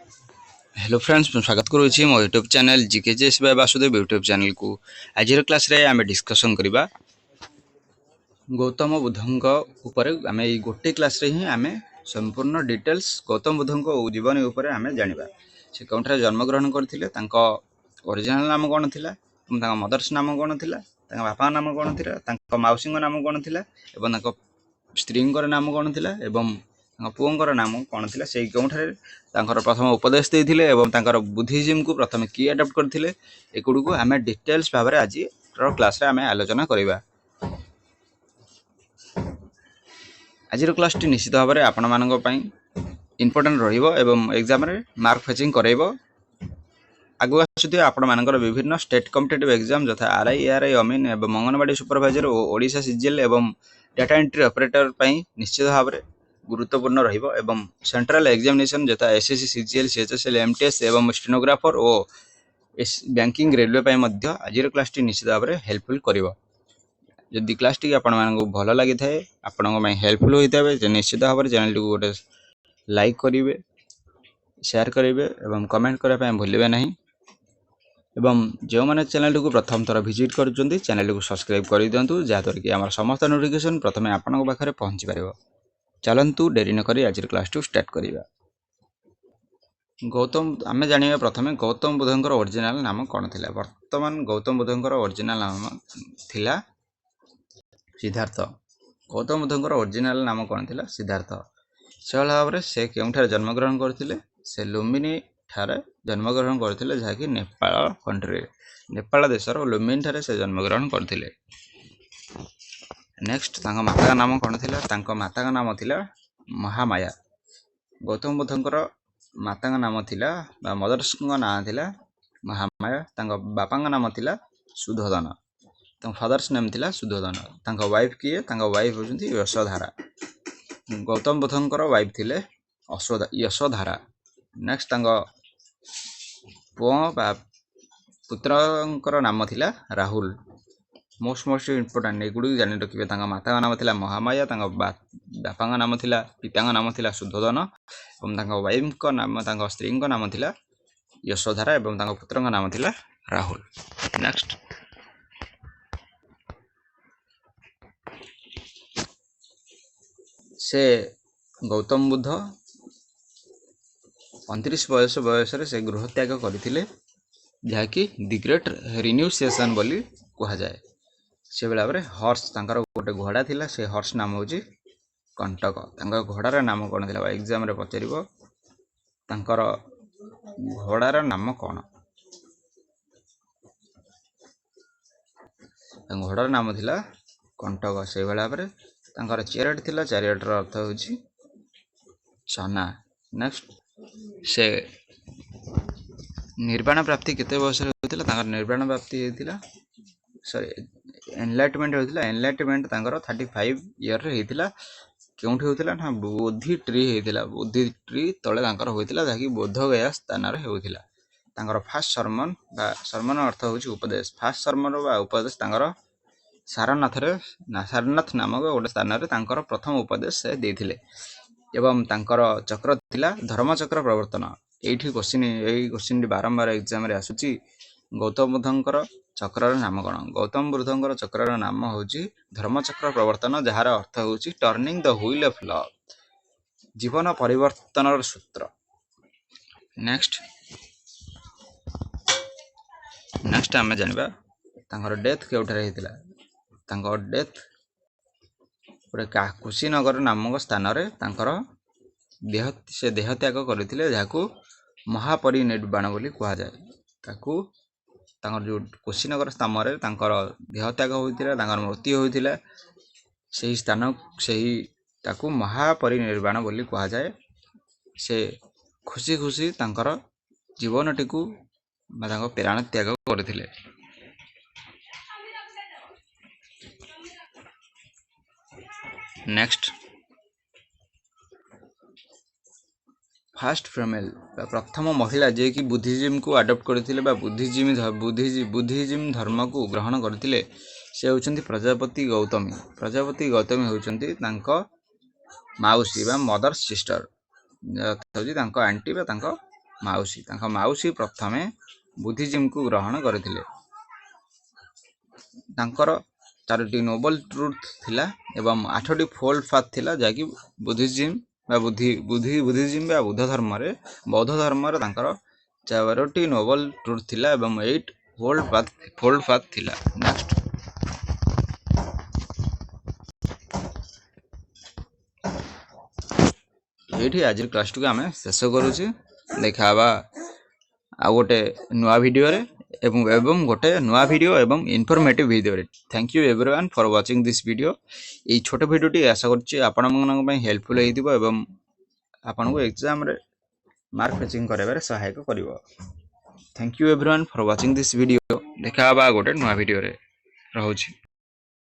Hello friends, मैं स्वागत करुच्ची मो YouTube channel GKJS by Vasudev YouTube channel को। आज क्लास रे आमे डिस्कशन करबा गौतम बुद्धंक ऊपर। आमे ई गोटे क्लास रे ही आमे संपूर्ण डिटेल्स गौतम बुद्धंक जीवन ऊपर आमे जानिबा। से कोनठरे जन्म ग्रहण करथिले, तांको ओरिजिनल नाम कोन थिला, तांको मदर्स नाम कोन थिला, तांको बापा नाम कोन थिला, तांको माउसी नाम कोन थिला, एवं तांको स्त्रींकर नाम कोन थिला, एवं पुओंकर नाम कोन थिला। से कोनठरे तांकर प्रथम उपदेश देथिले एवं तांकर बुद्धिज्म को प्रथम की अडॉप्ट करथिले, एकुडू को आमे डिटेल्स भाबरे आज रो क्लास रे आमे आलोचना करिबा। आज क्लास टी निश्चित भाव में आपण मान इम्पोर्टेंट रहिबो एवं एग्जाम रे मार्क फेचिंग कराइबो। आगु आसुथिबा आपण मानकर विभिन्न स्टेट कॉम्पिटिटिव एग्जाम यथा आरआई, एआरआई, अमीन एवं अंगनवाड़ी सुपरवाइजर और ओडिशा सीजीएल एवं डाटा एंट्री ऑपरेटर पई निश्चित भाव में गुरुत्वपूर्ण रहिबो एवं सेंट्रल एग्जामिनेशन यथा एसएससी, सीजीएल, सीएचएसएल, एमटीएस एवं स्टेनोग्राफर और बैंकिंग रेलवे पई मध्य आज क्लास टी निश्चित भाव में हेल्पफुल करिवो। जदि क्लास टी आपण मानक भल लगी थाए, आपण हेल्पफुल होता है, निश्चित भाव में चैनल को गोटे लाइक करेंगे, शेयर करेंगे एवं कमेंट करने भूलिए नहीं। एवं जो मैंने चैनल को प्रथम थर विजिट कर चैनल को सब्सक्राइब कर दिंतु, जहाँद्वारा कि आम समस्त नोटिफिकेशन प्रथम आपण पाखे पहुँची पार। चलतु डेरी नक आज क्लास टू स्टार्ट करवा। गौतम आम जाना प्रथम गौतम बुद्धंकर ओरिजिनल नाम कौन थिला। वर्तमान गौतम बुद्धंकर ओरिजिनल नाम थिला सिद्धार्थ। गौतम बुद्धंकर ओरिजिनल नाम कौन थिला? सिद्धार्थ। से भाव में से केउठारे जन्मग्रहण करथिले? से लुम्बिनी ठारे जन्मग्रहण करथिले, जहाँकि नेपाल कंट्री, नेपाल देशर लुम्बिनी ठारे से जन्मग्रहण करथिले। नेक्स्ट तांका माता नाम कौन थिला? तांका माता नाम थिला महामाया। गौतम बुद्धंकर माता नाम थिला बा मदर्स नाम थिला महामाया। तांका बापा नाम थिला सुधोधन। फादर्स नेम थिला सुधोधन। तांका वाइफ किए? तांका वाइफ होचंती यशोधारा। गौतम बुद्धंकर वाइफ थिले यशोधारा। नेक्स्ट तांका पुओ बा पुत्रंकर नाम थिला राहुल। मोस्ट इम्पोर्टेंट एगुडी जानि रखिबे। तांका माता नाम थिला महामाया, तांका बापा नाम थिला पिता नाम थिला सुधोधन एवं तांका वाइफ को नाम, तांका स्त्री को नाम थिला यशोधारा एवं तांका पुत्रंका नाम थिला राहुल। नेक्स्ट से गौतम बुद्ध 29 बयस से गृह त्याग करथिले, जहाँकि दि ग्रेट रिन्यूसिएशन बोली कहा जाए। से बेला रे हॉर्स तांकर गोटे घोड़ा थिला, से हॉर्स नाम होची कंटक। तांकर घोड़ार नाम कौन थिला? एग्जाम रे पचारिबो, तांकर घोड़ार नाम कौन? घोड़ार नाम थिला कंटक। से बेला रे तांकर चैरियट थिला, चैरियट रो अर्थ होची चना। नेक्स्ट से निर्वाण प्राप्ति केते वर्ष रे होतिला? तांकर निर्वाण प्राप्ति हेतिला, सॉरी एनलाइटमेंट होतिला। एनलाइटमेंट तांकर 35 ईयर रे हेतिला। केउठी होतिला ना बोधि ट्री हेतिला। बोधि ट्री तळे तांकर होतिला, जाकी बोध गया स्थान रे होतिला। तांकर फर्स्ट सरमन बा सरमन अर्थ होची उपदेश। फर्स्ट सरमन बा उपदेश तांकर सारनाथ नामक गोटे स्थान रे तांकर प्रथम उपदेश से देथिले। एवं तांकर चक्र थिला धर्मचक्र प्रवर्तन। एठी क्वेश्चन बारंबार एग्जाम रे आसुची। गौतम बुद्धंकर चक्रर नाम कौन? गौतम बुद्धंकर चक्रर नाम होची धर्मचक्र प्रवर्तन, जार अर्थ होची turning the wheel of love, जीवन परिवर्तन सूत्र। नेक्स्ट आमे जानिबा तांकर डेथ केउठारे हेतिला। तांकर डेथ गोटे कुशीनगर नामक स्थान रे तांकर से देह त्याग करथिले, जाहाकू महापरिनिर्वाण बोली कहा जाए। ताकू तांकर जो कुशीनगर स्थान रे तांकर देह त्याग होइतिला, तांकर मृत्यु होइतिला, सेही स्थान सेही ताकू महापरिनिर्वाण बोली कहा जाए। से खुशी खुशी तांकर जीवनटी को तांकर प्राण त्याग करथिले। नेक्स्ट फर्स्ट फीमेल प्रथम महिला जे कि बुद्धिज्म को अडॉप्ट करथिले बा बुद्धिज्म धर्म को ग्रहण करथिले, से होचंती प्रजापति गौतमी। प्रजापति गौतमी होचंती तांको माउसी बा मदर सिस्टर, होची तांको आंटी बा तांको ମାଉସୀ ତାଙ୍କ ମାଉସୀ ପ୍ରଥମେ ବୁଦ୍ଧିଜିମ୍କୁ ଗ୍ରହଣ କରିଥିଲେ। ତାଙ୍କର 4ଟି ନୋବେଲ ଟ୍ରୁଥ ଥିଲା ଏବଂ 8ଟି ଫୋଲ୍ଡ ପାଥ୍ ଥିଲା, ଯାହାକି ବୁଦ୍ଧିଜିମ୍ ବା ବୁଦ୍ଧିଜିମ୍ ବା ବୌଦ୍ଧ ଧର୍ମରେ ତାଙ୍କର 4ଟି ନୋବେଲ ଟ୍ରୁଥ ଥିଲା ଏବଂ 8 ଫୋଲ୍ଡ ପାଥ୍ ଥିଲା। ନେକ୍ସଟ ଏଇଠି ଆଜିର କ୍ଲାସଟିକୁ ଆମେ ଶେଷ କରୁଛୁ। ଦେଖା ହେବା ଆଉ ଗୋଟେ ନୂଆ ଭିଡ଼ିଓରେ ଏବଂ ଗୋଟେ ନୂଆ ଭିଡ଼ିଓ ଏବଂ ଇନଫର୍ମେଟିଭ ଭିଡ଼ିଓରେ। Thank you everyone for watching this video. ଏଇ ଛୋଟ ଭିଡ଼ିଓଟି ଆଶା କରୁଛି ଆପଣମାନଙ୍କ ପାଇଁ ହେଲ୍ପଫୁଲ୍ ହେଇଥିବ ଏବଂ ଆପଣଙ୍କୁ ଏକ୍ଜାମରେ ମାର୍କ ଫେଚିଂ କରାଇବାରେ ସହାୟକ କରିବ। Thank you everyone for watching this video. ଦେଖା ହେବା ଗୋଟେ ନୂଆ ଭିଡ଼ିଓରେ। ରହୁଛି।